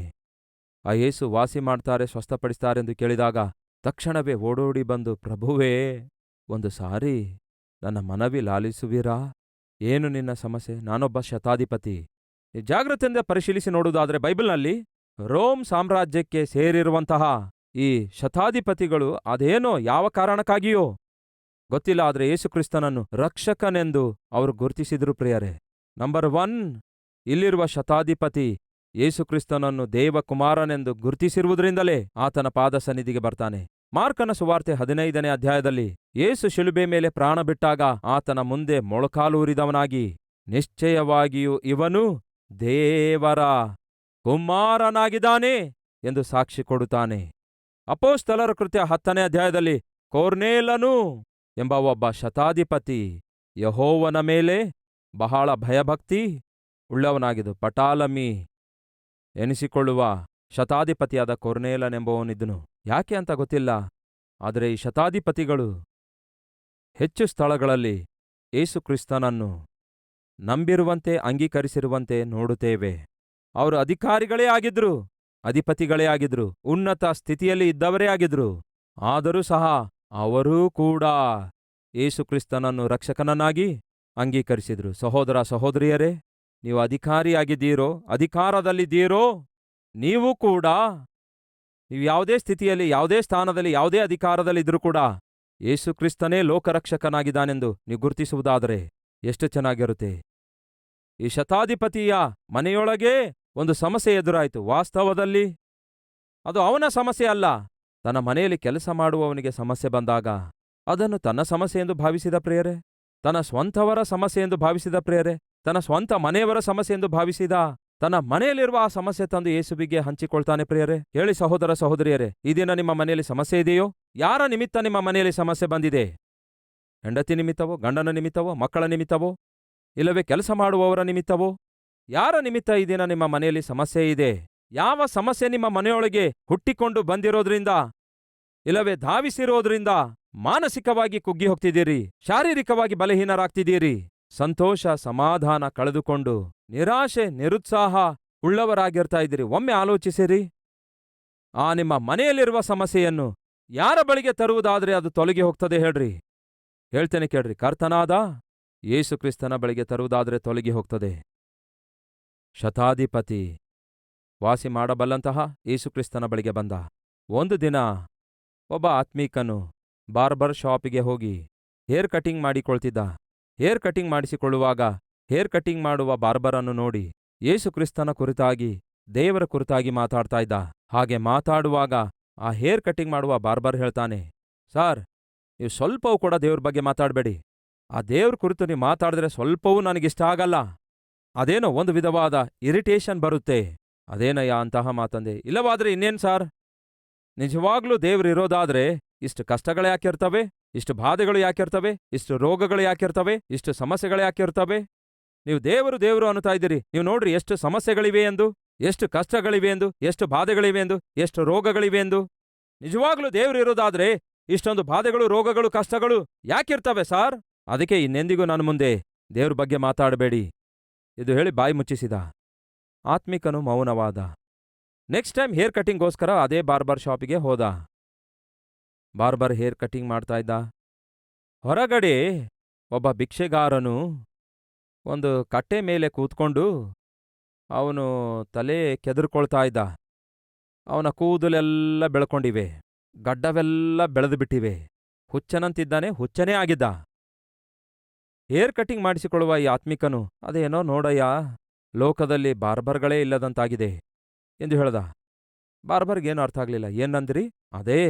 ಆ ಯೇಸು ವಾಸಿ ಮಾಡ್ತಾರೆ, ಸ್ವಸ್ಥಪಡಿಸ್ತಾರೆಂದು ಕೇಳಿದಾಗ ತಕ್ಷಣವೇ ಓಡೋಡಿ ಬಂದು, ಪ್ರಭುವೇ, ಒಂದು ಸಾರಿ ನನ್ನ ಮನವಿ ಲಾಲಿಸುವಿರಾ? ಏನು ನಿನ್ನ ಸಮಸ್ಯೆ? ನಾನೊಬ್ಬ ಶತಾಧಿಪತಿ. ಜಾಗ್ರತೆಯಿಂದ ಪರಿಶೀಲಿಸಿ ನೋಡುವುದಾದರೆ ಬೈಬಲ್ನಲ್ಲಿ ರೋಮ್ ಸಾಮ್ರಾಜ್ಯಕ್ಕೆ ಸೇರಿರುವಂತಹ ಈ ಶತಾಧಿಪತಿಗಳು ಅದೇನೋ ಯಾವ ಕಾರಣಕ್ಕಾಗಿಯೋ ಗೊತ್ತಿಲ್ಲ, ಆದರೆ ಯೇಸುಕ್ರಿಸ್ತನನ್ನು ರಕ್ಷಕನೆಂದು ಅವರು ಗುರುತಿಸಿದ್ರು ಪ್ರಿಯರೇ. ನಂಬರ್ 1, ಇಲ್ಲಿರುವ ಶತಾಧಿಪತಿ ಯೇಸುಕ್ರಿಸ್ತನನ್ನು ದೇವಕುಮಾರನೆಂದು ಗುರುತಿಸಿರುವುದರಿಂದಲೇ ಆತನ ಪಾದ ಸನ್ನಿಧಿಗೆ ಬರ್ತಾನೆ. ಮಾರ್ಕನ ಸುವಾರ್ತೆ 15ನೇ ಅಧ್ಯಾಯದಲ್ಲಿ ಯೇಸು ಶಿಲುಬೆ ಮೇಲೆ ಪ್ರಾಣ ಬಿಟ್ಟಾಗ ಆತನ ಮುಂದೆ ಮೊಳಕಾಲೂರಿದವನಾಗಿ, ನಿಶ್ಚಯವಾಗಿಯೂ ಇವನು ದೇವರ ಕುಮಾರನಾಗಿದ್ದಾನೆ ಎಂದು ಸಾಕ್ಷಿ ಕೊಡುತ್ತಾನೆ. ಅಪೊಸ್ತಲರ ಕೃತ್ಯ 10ನೇ ಅಧ್ಯಾಯದಲ್ಲಿ ಕೊರ್ನೇಲನು ಎಂಬ ಒಬ್ಬ ಶತಾಧಿಪತಿ ಯೆಹೋವನ ಮೇಲೆ ಬಹಳ ಭಯಭಕ್ತಿ ಉಳ್ಳವನಾಗಿದ್ದು ಪಟಾಲಮಿ ಎನಿಸಿಕೊಳ್ಳುವ ಶತಾಧಿಪತಿಯಾದ ಕೊರ್ನೇಲನೆಂಬವನಿದ್ದನು. ಯಾಕೆ ಅಂತ ಗೊತ್ತಿಲ್ಲ, ಆದರೆ ಈ ಶತಾಧಿಪತಿಗಳು ಹೆಚ್ಚು ಸ್ಥಳಗಳಲ್ಲಿ ಯೇಸುಕ್ರಿಸ್ತನನ್ನು ನಂಬಿರುವಂತೆ ಅಂಗೀಕರಿಸಿರುವಂತೆ ನೋಡುತ್ತೇವೆ. ಅವರು ಅಧಿಕಾರಿಗಳೇ ಆಗಿದ್ರು, ಅಧಿಪತಿಗಳೇ ಆಗಿದ್ರು, ಉನ್ನತ ಸ್ಥಿತಿಯಲ್ಲಿ ಇದ್ದವರೇ ಆಗಿದ್ರು. ಆದರೂ ಸಹ ಅವರೂ ಕೂಡ ಯೇಸುಕ್ರಿಸ್ತನನ್ನು ರಕ್ಷಕನನ್ನಾಗಿ ಅಂಗೀಕರಿಸಿದ್ರು. ಸಹೋದರ ಸಹೋದರಿಯರೇ, ನೀವು ಅಧಿಕಾರಿಯಾಗಿದ್ದೀರೋ, ಅಧಿಕಾರದಲ್ಲಿದ್ದೀರೋ, ನೀವು ಕೂಡ ನೀವು ಯಾವುದೇ ಸ್ಥಿತಿಯಲ್ಲಿ, ಯಾವುದೇ ಸ್ಥಾನದಲ್ಲಿ, ಯಾವುದೇ ಅಧಿಕಾರದಲ್ಲಿದ್ದರೂ ಕೂಡ ಯೇಸು ಕ್ರಿಸ್ತನೇ ಲೋಕರಕ್ಷಕನಾಗಿದ್ದಾನೆಂದು ನೀವು ಗುರುತಿಸುವುದಾದರೆ ಎಷ್ಟು ಚೆನ್ನಾಗಿರುತ್ತೆ. ಈ ಶತಾಧಿಪತಿಯ ಮನೆಯೊಳಗೇ ಒಂದು ಸಮಸ್ಯೆ ಎದುರಾಯಿತು. ವಾಸ್ತವದಲ್ಲಿ ಅದು ಅವನ ಸಮಸ್ಯೆ ಅಲ್ಲ. ತನ್ನ ಮನೆಯಲ್ಲಿ ಕೆಲಸ ಮಾಡುವವನಿಗೆ ಸಮಸ್ಯೆ ಬಂದಾಗ ಅದನ್ನು ತನ್ನ ಸಮಸ್ಯೆ ಎಂದು ಭಾವಿಸಿದ ಪ್ರಿಯರೇ, ತನ್ನ ಸ್ವಂತವರ ಸಮಸ್ಯೆ ಎಂದು ಭಾವಿಸಿದ ಪ್ರಿಯರೇ, ತನ್ನ ಸ್ವಂತ ಮನೆಯವರ ಸಮಸ್ಯೆ ಎಂದು ಭಾವಿಸಿದ, ತನ್ನ ಮನೆಯಲ್ಲಿರುವ ಆ ಸಮಸ್ಯೆ ತಂದು ಯೇಸುವಿಗೆ ಹಂಚಿಕೊಳ್ತಾನೆ ಪ್ರಿಯರೇ. ಹೇಳಿ ಸಹೋದರ ಸಹೋದರಿಯರೇ, ಈ ದಿನ ನಿಮ್ಮ ಮನೆಯಲ್ಲಿ ಸಮಸ್ಯೆ ಇದೆಯೋ? ಯಾರ ನಿಮಿತ್ತ ನಿಮ್ಮ ಮನೆಯಲ್ಲಿ ಸಮಸ್ಯೆ ಬಂದಿದೆ? ಹೆಂಡತಿ ನಿಮಿತ್ತವೋ, ಗಂಡನ ನಿಮಿತ್ತವೋ, ಮಕ್ಕಳ ನಿಮಿತ್ತವೋ, ಇಲ್ಲವೇ ಕೆಲಸ ಮಾಡುವವರ ನಿಮಿತ್ತವೋ? ಯಾರ ನಿಮಿತ್ತ ಈ ದಿನ ನಿಮ್ಮ ಮನೆಯಲ್ಲಿ ಸಮಸ್ಯೆ ಇದೆ? ಯಾವ ಸಮಸ್ಯೆ ನಿಮ್ಮ ಮನೆಯೊಳಗೆ ಹುಟ್ಟಿಕೊಂಡು ಬಂದಿರೋದ್ರಿಂದ, ಇಲ್ಲವೇ ಧಾವಿಸಿರೋದ್ರಿಂದ ಮಾನಸಿಕವಾಗಿ ಕುಗ್ಗಿ ಹೋಗ್ತಿದ್ದೀರಿ, ಶಾರೀರಿಕವಾಗಿ ಬಲಹೀನರಾಗ್ತಿದ್ದೀರಿ, ಸಂತೋಷ ಸಮಾಧಾನ ಕಳೆದುಕೊಂಡು ನಿರಾಶೆ ನಿರುತ್ಸಾಹ ಉಳ್ಳವರಾಗಿರ್ತಾ ಇದ್ದೀರಿ? ಒಮ್ಮೆ ಆಲೋಚಿಸಿರಿ. ಆ ನಿಮ್ಮ ಮನೆಯಲ್ಲಿರುವ ಸಮಸ್ಯೆಯನ್ನು ಯಾರ ಬಳಿಗೆ ತರುವುದಾದ್ರೆ ಅದು ತೊಲಗಿ ಹೋಗ್ತದೆ ಹೇಳ್ರಿ? ಹೇಳ್ತೇನೆ ಕೇಳ್ರಿ, ಕರ್ತನಾದ ಯೇಸು ಕ್ರಿಸ್ತನ ಬಳಿಗೆ ತರುವುದಾದ್ರೆ ತೊಲಗಿ ಹೋಗ್ತದೆ. ಶತಾಧಿಪತಿ ವಾಸಿ ಮಾಡಬಲ್ಲಂತಹ ಯೇಸುಕ್ರಿಸ್ತನ ಬಳಿಗೆ ಬಂದ. ಒಂದು ದಿನ ಒಬ್ಬ ಆತ್ಮೀಕನು ಬಾರ್ಬರ್ ಶಾಪಿಗೆ ಹೋಗಿ ಹೇರ್ ಕಟಿಂಗ್ ಮಾಡಿಕೊಳ್ತಿದ್ದ. ಹೇರ್ ಕಟಿಂಗ್ ಮಾಡಿಸಿಕೊಳ್ಳುವಾಗ ಹೇರ್ ಕಟಿಂಗ್ ಮಾಡುವ ಬಾರ್ಬರನ್ನು ನೋಡಿ ಯೇಸುಕ್ರಿಸ್ತನ ಕುರಿತಾಗಿ, ದೇವರ ಕುರಿತಾಗಿ ಮಾತಾಡ್ತಾ ಇದ್ದ. ಹಾಗೆ ಮಾತಾಡುವಾಗ ಆ ಹೇರ್ ಕಟಿಂಗ್ ಮಾಡುವ ಬಾರ್ಬರ್ ಹೇಳ್ತಾನೆ, ಸಾರ್, ನೀವು ಸ್ವಲ್ಪವೂ ಕೂಡ ದೇವ್ರ ಬಗ್ಗೆ ಮಾತಾಡಬೇಡಿ. ಆ ದೇವ್ರ ಕುರಿತು ನೀವು ಮಾತಾಡಿದ್ರೆ ಸ್ವಲ್ಪವೂ ನನಗಿಷ್ಟ ಆಗಲ್ಲ. ಅದೇನೋ ಒಂದು ವಿಧವಾದ ಇರಿಟೇಷನ್ ಬರುತ್ತೆ. ಅದೇನಯ್ಯ ಅಂತಹ ಮಾತಂದೆ. ಇಲ್ಲವಾದ್ರೆ ಇನ್ನೇನ್ ಸಾರ್, ನಿಜವಾಗ್ಲೂ ದೇವ್ರಿರೋದಾದ್ರೆ ಇಷ್ಟು ಕಷ್ಟಗಳು ಯಾಕಿರ್ತವೆ? ಇಷ್ಟು ಬಾಧೆಗಳು ಯಾಕಿರ್ತವೆ? ಇಷ್ಟು ರೋಗಗಳು ಯಾಕಿರ್ತವೆ? ಇಷ್ಟು ಸಮಸ್ಯೆಗಳು ಯಾಕಿರ್ತವೆ? ನೀವು ದೇವರು ದೇವರು ಅನ್ನುತ್ತಾ ಇದ್ದೀರಿ. ನೀವು ನೋಡ್ರಿ ಎಷ್ಟು ಸಮಸ್ಯೆಗಳಿವೆ ಎಂದು, ಎಷ್ಟು ಕಷ್ಟಗಳಿವೆ ಎಂದು, ಎಷ್ಟು ಬಾಧೆಗಳಿವೆ ಎಂದು, ಎಷ್ಟು ರೋಗಗಳಿವೆ ಎಂದು. ನಿಜವಾಗ್ಲೂ ದೇವ್ರಿರೋದಾದ್ರೆ ಇಷ್ಟೊಂದು ಬಾಧೆಗಳು, ರೋಗಗಳು, ಕಷ್ಟಗಳು ಯಾಕಿರ್ತವೆ ಸಾರ್? ಅದಕ್ಕೆ ಇನ್ನೆಂದಿಗೂ ನನ್ನ ಮುಂದೆ ದೇವ್ರ ಬಗ್ಗೆ ಮಾತಾಡಬೇಡಿ ಇದು ಹೇಳಿ ಬಾಯಿ ಮುಚ್ಚಿಸಿದ. ಆತ್ಮಿಕನು ಮೌನವಾದ. ನೆಕ್ಸ್ಟ್ ಟೈಮ್ ಹೇರ್ ಕಟಿಂಗ್ಗೋಸ್ಕರ ಅದೇ ಬಾರ್ಬರ್ ಶಾಪಿಗೆ ಹೋದ. ಬಾರ್ಬರ್ ಹೇರ್ ಕಟಿಂಗ್ ಮಾಡ್ತಾ ಇದ್ದ. ಹೊರಗಡೆ ಒಬ್ಬ ಭಿಕ್ಷೆಗಾರನು ಒಂದು ಕಟ್ಟೆ ಮೇಲೆ ಕೂತ್ಕೊಂಡು ಅವನು ತಲೆ ಕೆದರ್ಕೊಳ್ತಾ ಇದ್ದ. ಅವನ ಕೂದಲೆಲ್ಲ ಬೆಳ್ಕೊಂಡಿವೆ, ಗಡ್ಡವೆಲ್ಲ ಬೆಳೆದುಬಿಟ್ಟಿವೆ, ಹುಚ್ಚನಂತಿದ್ದಾನೆ, ಹುಚ್ಚನೇ ಆಗಿದ್ದ. ಹೇರ್ ಕಟಿಂಗ್ ಮಾಡಿಸಿಕೊಳ್ಳುವ ಈ ಆತ್ಮಿಕನು, ಅದೇನೋ ನೋಡಯ್ಯ, ಲೋಕದಲ್ಲಿ ಬಾರ್ಬರ್ಗಳೇ ಇಲ್ಲದಂತಾಗಿದೆ ಎಂದು ಹೇಳ್ದ. ಬಾರ್ಬರ್ಗೇನು ಅರ್ಥ ಆಗ್ಲಿಲ್ಲ. ಏನಂದ್ರಿ? ಅದೇ,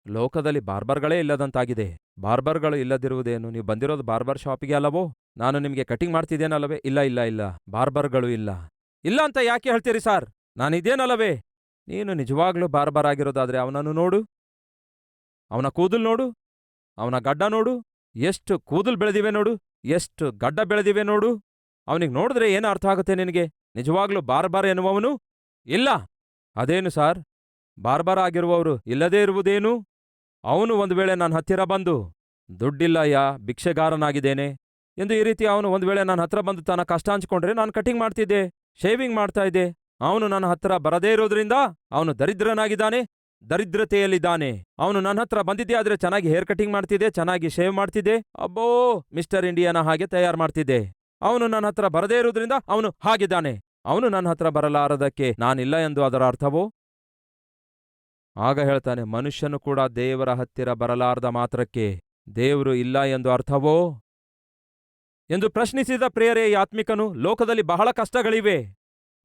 ಲೋಕದಲ್ಲಿ ಬಾರ್ಬರ್ಗಳೇ ಇಲ್ಲದಂತಾಗಿದೆ. ಬಾರ್ಬರ್ಗಳು ಇಲ್ಲದಿರುವುದೇನು? ನೀವು ಬಂದಿರೋದು ಬಾರ್ಬರ್ ಶಾಪಿಗೆ ಅಲ್ಲವೋ? ನಾನು ನಿಮಗೆ ಕಟಿಂಗ್ ಮಾಡ್ತಿದ್ದೇನಲ್ಲವೇ? ಇಲ್ಲ ಇಲ್ಲ ಇಲ್ಲ, ಬಾರ್ಬರ್ಗಳು ಇಲ್ಲ. ಇಲ್ಲ ಅಂತ ಯಾಕೆ ಹೇಳ್ತೀರಿ ಸಾರ್? ನಾನಿದೇನಲ್ಲವೇ? ನೀನು ನಿಜವಾಗ್ಲೂ ಬಾರ್ಬರ್ ಆಗಿರೋದಾದ್ರೆ ಅವನನ್ನು ನೋಡು, ಅವನ ಕೂದಲು ನೋಡು, ಅವನ ಗಡ್ಡ ನೋಡು, ಎಷ್ಟು ಕೂದಲು ಬೆಳೆದಿವೆ ನೋಡು, ಎಷ್ಟು ಗಡ್ಡ ಬೆಳೆದಿವೆ ನೋಡು. ಅವನಿಗೆ ನೋಡಿದ್ರೆ ಏನು ಅರ್ಥ ಆಗುತ್ತೆ ನಿನಗೆ? ನಿಜವಾಗ್ಲೂ ಬಾರ್ಬರ್ ಎನ್ನುವವನು ಇಲ್ಲ. ಅದೇನು ಸಾರ್, ಬಾರ್ಬರ್ ಆಗಿರುವವರು ಇಲ್ಲದೇ ಇರುವುದೇನು? ಅವನು ಒಂದು ವೇಳೆ ನನ್ನ ಹತ್ತಿರ ಬಂದು, ದುಡ್ಡಿಲ್ಲಯ್ಯ, ಭಿಕ್ಷೆಗಾರನಾಗಿದ್ದೇನೆ ಎಂದು ಈ ರೀತಿ ಅವನು ಒಂದು ವೇಳೆ ನನ್ನ ಹತ್ರ ಬಂದು ತನ್ನ ಕಷ್ಟ ಹಂಚಿಕೊಂಡ್ರೆ ನಾನು ಕಟಿಂಗ್ ಮಾಡ್ತಿದ್ದೆ, ಶೇವಿಂಗ್ ಮಾಡ್ತಾ ಇದ್ದೆ. ಅವನು ನನ್ನ ಹತ್ರ ಬರದೇ ಇರೋದ್ರಿಂದ ಅವನು ದರಿದ್ರನಾಗಿದ್ದಾನೆ, ದರಿದ್ರತೆಯಲ್ಲಿದ್ದಾನೆ. ಅವನು ನನ್ನ ಹತ್ರ ಬಂದಿದ್ದೆ ಆದ್ರೆ ಚೆನ್ನಾಗಿ ಹೇರ್ ಕಟಿಂಗ್ ಮಾಡ್ತಿದ್ದೆ, ಚೆನ್ನಾಗಿ ಶೇವ್ ಮಾಡ್ತಿದ್ದೆ, ಅಬ್ಬೋ ಮಿಸ್ಟರ್ ಇಂಡಿಯಾನ ಹಾಗೆ ತಯಾರು ಮಾಡ್ತಿದ್ದೆ. ಅವನು ನನ್ನ ಹತ್ರ ಬರದೇ ಇರೋದ್ರಿಂದ ಅವನು ಹಾಗಿದ್ದಾನೆ. ಅವನು ನನ್ನ ಹತ್ರ ಬರಲಾರದಕ್ಕೆ ನಾನಿಲ್ಲ ಎಂದು ಅದರ ಅರ್ಥವೋ? ಆಗ ಹೇಳ್ತಾನೆ, ಮನುಷ್ಯನು ಕೂಡ ದೇವರ ಹತ್ತಿರ ಬರಲಾರದ ಮಾತ್ರಕ್ಕೆ ದೇವರು ಇಲ್ಲ ಎಂದು ಅರ್ಥವೋ ಎಂದು ಪ್ರಶ್ನಿಸಿದ ಪ್ರಿಯರೇ ಈ ಆತ್ಮಿಕನು. ಲೋಕದಲ್ಲಿ ಬಹಳ ಕಷ್ಟಗಳಿವೆ,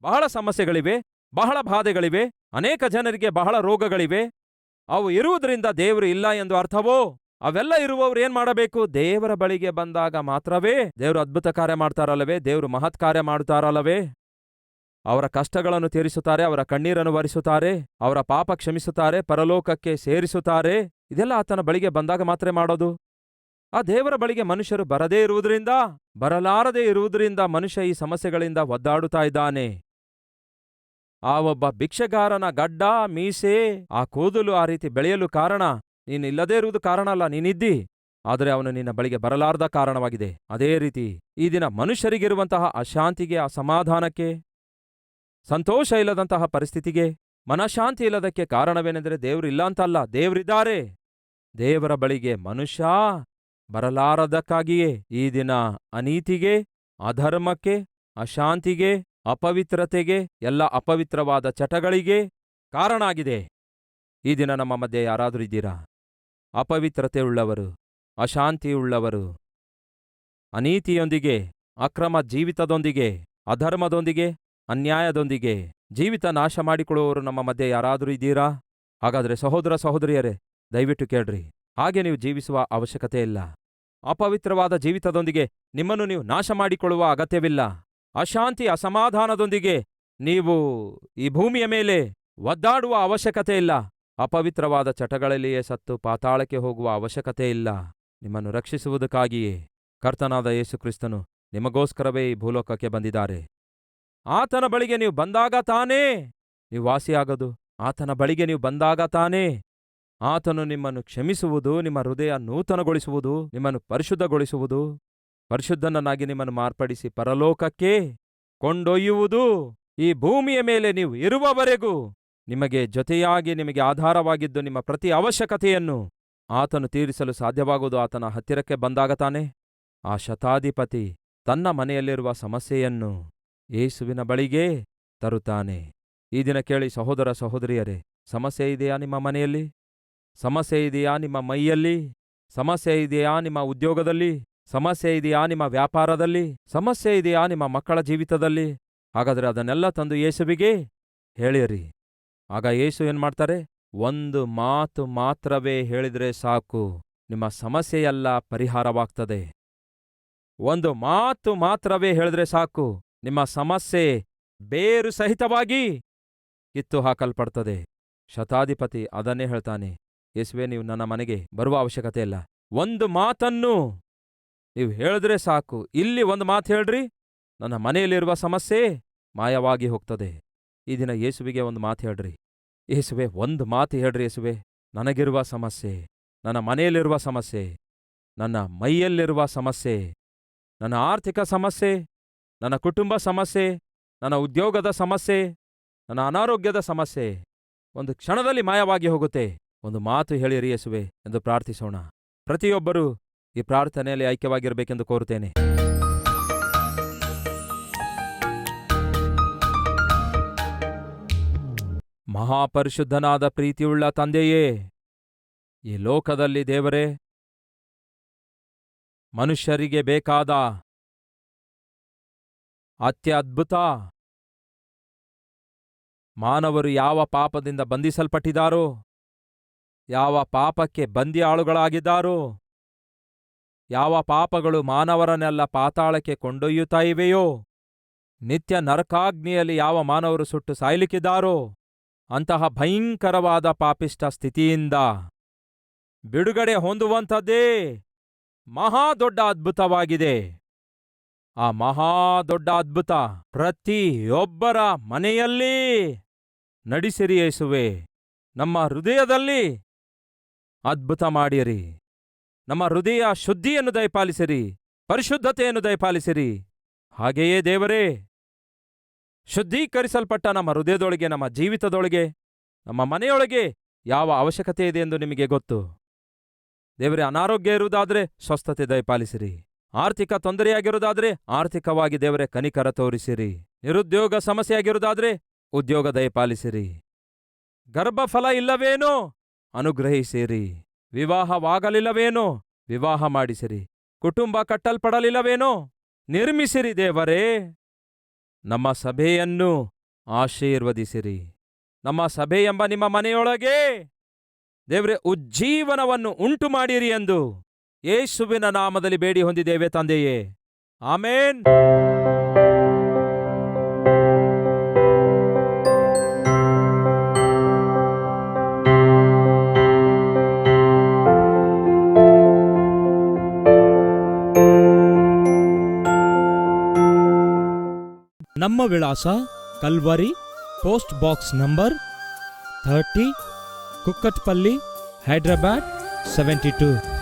ಬಹಳ ಸಮಸ್ಯೆಗಳಿವೆ, ಬಹಳ ಬಾಧೆಗಳಿವೆ, ಅನೇಕ ಜನರಿಗೆ ಬಹಳ ರೋಗಗಳಿವೆ. ಅವು ಇರುವುದರಿಂದ ದೇವರು ಇಲ್ಲ ಎಂದು ಅರ್ಥವೋ? ಅವೆಲ್ಲ ಇರುವವರು ಏನ್ ಮಾಡಬೇಕು? ದೇವರ ಬಳಿಗೆ ಬಂದಾಗ ಮಾತ್ರವೇ ದೇವರು ಅದ್ಭುತ ಕಾರ್ಯ ಮಾಡ್ತಾರಲ್ಲವೇ? ದೇವರು ಮಹತ್ ಕಾರ್ಯ ಮಾಡುತ್ತಾರಲ್ಲವೇ? ಅವರ ಕಷ್ಟಗಳನ್ನು ತೀರಿಸುತ್ತಾರೆ, ಅವರ ಕಣ್ಣೀರನ್ನು ಒರೆಸುತ್ತಾರೆ, ಅವರ ಪಾಪ ಕ್ಷಮಿಸುತ್ತಾರೆ, ಪರಲೋಕಕ್ಕೆ ಸೇರಿಸುತ್ತಾರೆ. ಇದೆಲ್ಲ ಆತನ ಬಳಿಗೆ ಬಂದಾಗ ಮಾತ್ರ ಮಾಡೋದು. ಆ ದೇವರ ಬಳಿಗೆ ಮನುಷ್ಯರು ಬರದೇ ಇರುವುದರಿಂದ, ಬರಲಾರದೇ ಇರುವುದರಿಂದ ಮನುಷ್ಯ ಈ ಸಮಸ್ಯೆಗಳಿಂದ ಒದ್ದಾಡುತ್ತಾ ಇದ್ದಾನೆ. ಆ ಒಬ್ಬ ಭಿಕ್ಷೆಗಾರನ ಗಡ್ಡ, ಮೀಸೆ, ಆ ಕೂದಲು ಆ ರೀತಿ ಬೆಳೆಯಲು ಕಾರಣ ನೀನಿಲ್ಲದೇ ಇರುವುದು ಕಾರಣ ಅಲ್ಲ, ನೀನಿದ್ದಿ. ಆದರೆ ಅವನು ನಿನ್ನ ಬಳಿಗೆ ಬರಲಾರದ ಕಾರಣವಾಗಿದೆ. ಅದೇ ರೀತಿ ಈ ದಿನ ಮನುಷ್ಯರಿಗಿರುವಂತಹ ಅಶಾಂತಿಗೆ, ಅಸಮಾಧಾನಕ್ಕೆ, ಸಂತೋಷ ಇಲ್ಲದಂತಹ ಪರಿಸ್ಥಿತಿಗೆ, ಮನಃಶಾಂತಿ ಇಲ್ಲದಕ್ಕೆ ಕಾರಣವೇನೆಂದರೆ ದೇವರು ಇಲ್ಲ ಅಂತಲ್ಲ, ದೇವರಿದ್ದಾರೆ. ದೇವರ ಬಳಿಗೆ ಮನುಷ್ಯ ಬರಲಾರದಕ್ಕಾಗಿಯೇ ಈ ದಿನ ಅನೀತಿಗೆ, ಅಧರ್ಮಕ್ಕೆ, ಅಶಾಂತಿಗೆ, ಅಪವಿತ್ರತೆಗೆ, ಎಲ್ಲ ಅಪವಿತ್ರವಾದ ಚಟಗಳಿಗೆ ಕಾರಣ ಆಗಿದೆ. ಈ ದಿನ ನಮ್ಮ ಮಧ್ಯೆ ಯಾರಾದರೂ ಇದ್ದೀರಾ? ಅಪವಿತ್ರತೆಯುಳ್ಳವರು, ಅಶಾಂತಿಯುಳ್ಳವರು, ಅನೀತಿಯೊಂದಿಗೆ, ಅಕ್ರಮ ಜೀವಿತದೊಂದಿಗೆ, ಅಧರ್ಮದೊಂದಿಗೆ, ಅನ್ಯಾಯದೊಂದಿಗೆ ಜೀವಿತ ನಾಶ ಮಾಡಿಕೊಳ್ಳುವವರು ನಮ್ಮ ಮಧ್ಯೆ ಯಾರಾದರೂ ಇದ್ದೀರಾ? ಹಾಗಾದರೆ ಸಹೋದರ ಸಹೋದರಿಯರೇ, ದಯವಿಟ್ಟು ಕೇಳ್ರಿ, ಹಾಗೆ ನೀವು ಜೀವಿಸುವ ಅವಶ್ಯಕತೆ ಇಲ್ಲ. ಅಪವಿತ್ರವಾದ ಜೀವಿತದೊಂದಿಗೆ ನಿಮ್ಮನ್ನು ನೀವು ನಾಶ ಮಾಡಿಕೊಳ್ಳುವ ಅಗತ್ಯವಿಲ್ಲ. ಅಶಾಂತಿ ಅಸಮಾಧಾನದೊಂದಿಗೆ ನೀವು ಈ ಭೂಮಿಯ ಮೇಲೆ ಒದ್ದಾಡುವ ಅವಶ್ಯಕತೆ ಇಲ್ಲ. ಅಪವಿತ್ರವಾದ ಚಟಗಳಲ್ಲಿಯೇ ಸತ್ತು ಪಾತಾಳಕ್ಕೆ ಹೋಗುವ ಅವಶ್ಯಕತೆ ಇಲ್ಲ. ನಿಮ್ಮನ್ನು ರಕ್ಷಿಸುವುದಕ್ಕಾಗಿಯೇ ಕರ್ತನಾದ ಯೇಸು ಕ್ರಿಸ್ತನು ನಿಮಗೋಸ್ಕರವೇ ಈ ಭೂಲೋಕಕ್ಕೆ ಬಂದಿದ್ದಾರೆ. ಆತನ ಬಳಿಗೆ ನೀವು ಬಂದಾಗ ತಾನೇ ನೀವು ವಾಸಿಯಾಗದು. ಆತನ ಬಳಿಗೆ ನೀವು ಬಂದಾಗ ತಾನೇ ಆತನು ನಿಮ್ಮನ್ನು ಕ್ಷಮಿಸುವುದು, ನಿಮ್ಮ ಹೃದಯ ನೂತನಗೊಳಿಸುವುದು, ನಿಮ್ಮನ್ನು ಪರಿಶುದ್ಧಗೊಳಿಸುವುದು, ಪರಿಶುದ್ಧನನ್ನಾಗಿ ನಿಮ್ಮನ್ನು ಮಾರ್ಪಡಿಸಿ ಪರಲೋಕಕ್ಕೆ ಕೊಂಡೊಯ್ಯುವುದು. ಈ ಭೂಮಿಯ ಮೇಲೆ ನೀವು ಇರುವವರೆಗೂ ನಿಮಗೆ ಜೊತೆಯಾಗಿ, ನಿಮಗೆ ಆಧಾರವಾಗಿದ್ದು ನಿಮ್ಮ ಪ್ರತಿ ಅವಶ್ಯಕತೆಯನ್ನು ಆತನು ತೀರಿಸಲು ಸಾಧ್ಯವಾಗುವುದು ಆತನ ಹತ್ತಿರಕ್ಕೆ ಬಂದಾಗ ತಾನೇ. ಆ ಶತಾಧಿಪತಿ ತನ್ನ ಮನೆಯಲ್ಲಿರುವ ಸಮಸ್ಯೆಯನ್ನು ಯೇಸುವಿನ ಬಳಿಗೆ ತರುತ್ತಾನೆ. ಈ ದಿನ ಕೇಳಿ ಸಹೋದರ ಸಹೋದರಿಯರೇ, ಸಮಸ್ಯೆ ಇದೆಯಾ ನಿಮ್ಮ ಮನೆಯಲ್ಲಿ? ಸಮಸ್ಯೆ ಇದೆಯಾ ನಿಮ್ಮ ಮೈಯಲ್ಲಿ? ಸಮಸ್ಯೆ ಇದೆಯಾ ನಿಮ್ಮ ಉದ್ಯೋಗದಲ್ಲಿ? ಸಮಸ್ಯೆ ಇದೆಯಾ ನಿಮ್ಮ ವ್ಯಾಪಾರದಲ್ಲಿ? ಸಮಸ್ಯೆ ಇದೆಯಾ ನಿಮ್ಮ ಮಕ್ಕಳ ಜೀವಿತದಲ್ಲಿ? ಹಾಗಾದರೆ ಅದನ್ನೆಲ್ಲ ತಂದು ಯೇಸುವಿಗೆ ಹೇಳಿರಿ. ಆಗ ಯೇಸು ಏನ್ಮಾಡ್ತಾರೆ? ಒಂದು ಮಾತು ಮಾತ್ರವೇ ಹೇಳಿದ್ರೆ ಸಾಕು, ನಿಮ್ಮ ಸಮಸ್ಯೆಯೆಲ್ಲ ಪರಿಹಾರವಾಗ್ತದೆ. ಒಂದು ಮಾತು ಮಾತ್ರವೇ ಹೇಳಿದ್ರೆ ಸಾಕು, ನಿಮ್ಮ ಸಮಸ್ಯೆ ಬೇರು ಸಹಿತವಾಗಿ ಕಿತ್ತು ಹಾಕಲ್ಪಡ್ತದೆ. ಶತಾಧಿಪತಿ ಅದನ್ನೇ ಹೇಳ್ತಾನೆ, ಯೇಸುವೆ, ನೀವು ನನ್ನ ಮನೆಗೆ ಬರುವ ಅವಶ್ಯಕತೆ ಇಲ್ಲ. ಒಂದು ಮಾತನ್ನು ನೀವು ಹೇಳಿದ್ರೆ ಸಾಕು. ಇಲ್ಲಿ ಒಂದು ಮಾತು ಹೇಳ್ರಿ, ನನ್ನ ಮನೆಯಲ್ಲಿರುವ ಸಮಸ್ಯೆ ಮಾಯವಾಗಿ ಹೋಗ್ತದೆ. ಈ ದಿನ ಯೇಸುವಿಗೆ ಒಂದು ಮಾತು ಹೇಳ್ರಿ. ಯೇಸುವೆ, ಒಂದು ಮಾತು ಹೇಳ್ರಿ ಯೇಸುವೆ, ನನಗಿರುವ ಸಮಸ್ಯೆ, ನನ್ನ ಮನೆಯಲ್ಲಿರುವ ಸಮಸ್ಯೆ, ನನ್ನ ಮೈಯಲ್ಲಿರುವ ಸಮಸ್ಯೆ, ನನ್ನ ಆರ್ಥಿಕ ಸಮಸ್ಯೆ, ನನ್ನ ಕುಟುಂಬ ಸಮಸ್ಯೆ, ನನ್ನ ಉದ್ಯೋಗದ ಸಮಸ್ಯೆ, ನನ್ನ ಅನಾರೋಗ್ಯದ ಸಮಸ್ಯೆ ಒಂದು ಕ್ಷಣದಲ್ಲಿ ಮಾಯವಾಗಿ ಹೋಗುತ್ತೆ. ಒಂದು ಮಾತು ಹೇಳಿರಿ ಯೇಸುವೆ ಎಂದು ಪ್ರಾರ್ಥಿಸೋಣ. ಪ್ರತಿಯೊಬ್ಬರೂ ಈ ಪ್ರಾರ್ಥನೆಯಲ್ಲಿ ಐಕ್ಯವಾಗಿರಬೇಕೆಂದು ಕೋರುತ್ತೇನೆ. ಮಹಾಪರಿಶುದ್ಧನಾದ ಪ್ರೀತಿಯುಳ್ಳ ತಂದೆಯೇ, ಈ ಲೋಕದಲ್ಲಿ ದೇವರೇ, ಮನುಷ್ಯರಿಗೆ ಬೇಕಾದ ಅತ್ಯದ್ಭುತ, ಮಾನವರು ಯಾವ ಪಾಪದಿಂದ ಬಂಧಿಸಲ್ಪಟ್ಟಿದ್ದಾರೋ, ಯಾವ ಪಾಪಕ್ಕೆ ಬಂದಿಯಾಳುಗಳಾಗಿದ್ದಾರೋ, ಯಾವ ಪಾಪಗಳು ಮಾನವರನ್ನೆಲ್ಲ ಪಾತಾಳಕ್ಕೆ ಕೊಂಡೊಯ್ಯುತ್ತಾ ಇವೆಯೋ, ನಿತ್ಯ ನರಕಾಗ್ನಿಯಲ್ಲಿ ಯಾವ ಮಾನವರು ಸುಟ್ಟು ಸಾಯ್ಲಿಕ್ಕಿದ್ದಾರೋ, ಅಂತಹ ಭಯಂಕರವಾದ ಪಾಪಿಷ್ಟ ಸ್ಥಿತಿಯಿಂದ ಬಿಡುಗಡೆ ಹೊಂದುವಂಥದ್ದೇ ಮಹಾದೊಡ್ಡ ಅದ್ಭುತವಾಗಿದೆ. ಆ ಮಹಾದೊಡ್ಡ ಅದ್ಭುತ ಪ್ರತಿಯೊಬ್ಬರ ಮನೆಯಲ್ಲಿ ನಡೆಸಿರಿ ಯೇಸುವೆ. ನಮ್ಮ ಹೃದಯದಲ್ಲಿ ಅದ್ಭುತ ಮಾಡಿರಿ. ನಮ್ಮ ಹೃದಯ ಶುದ್ಧಿಯನ್ನು ದಯಪಾಲಿಸಿರಿ, ಪರಿಶುದ್ಧತೆಯನ್ನು ದಯಪಾಲಿಸಿರಿ. ಹಾಗೆಯೇ ದೇವರೇ, ಶುದ್ಧೀಕರಿಸಲ್ಪಟ್ಟ ನಮ್ಮ ಹೃದಯದೊಳಗೆ, ನಮ್ಮ ಜೀವಿತದೊಳಗೆ, ನಮ್ಮ ಮನೆಯೊಳಗೆ ಯಾವ ಅವಶ್ಯಕತೆ ಇದೆ ಎಂದು ನಿಮಗೆ ಗೊತ್ತು. ದೇವರೇ, ಅನಾರೋಗ್ಯ ಇರುವುದಾದರೆ ಸ್ವಸ್ಥತೆ ದಯಪಾಲಿಸಿರಿ. ಆರ್ಥಿಕ ತೊಂದರೆಯಾಗಿರುವುದಾದರೆ ಆರ್ಥಿಕವಾಗಿ ದೇವರೇ ಕನಿಕರ ತೋರಿಸಿರಿ. ನಿರುದ್ಯೋಗ ಸಮಸ್ಯೆಯಾಗಿರುವುದಾದರೆ ಉದ್ಯೋಗ ದಯಪಾಲಿಸಿರಿ. ಗರ್ಭಫಲ ಇಲ್ಲವೇನೋ ಅನುಗ್ರಹಿಸಿರಿ. ವಿವಾಹವಾಗಲಿಲ್ಲವೇನೋ ವಿವಾಹ ಮಾಡಿಸಿರಿ. ಕುಟುಂಬ ಕಟ್ಟಲ್ಪಡಲಿಲ್ಲವೇನೋ ನಿರ್ಮಿಸಿರಿ ದೇವರೇ. ನಮ್ಮ ಸಭೆಯನ್ನು ಆಶೀರ್ವದಿಸಿರಿ. ನಮ್ಮ ಸಭೆ ಎಂಬ ನಿಮ್ಮ ಮನೆಯೊಳಗೆ ದೇವರೇ ಉಜ್ಜೀವನವನ್ನು ಉಂಟು ಮಾಡಿರಿ ಎಂದು ಯೇಸುವಿನ ನಾಮದಲ್ಲಿ ಬೇಡಿ ಹೊಂದಿದ್ದೇವೆ ತಂದೆಯೇ, ಆಮೇನ್. ನಮ್ಮ ವಿಳಾಸ Calvary, post box number 30, Kukatpally, Hyderabad 72.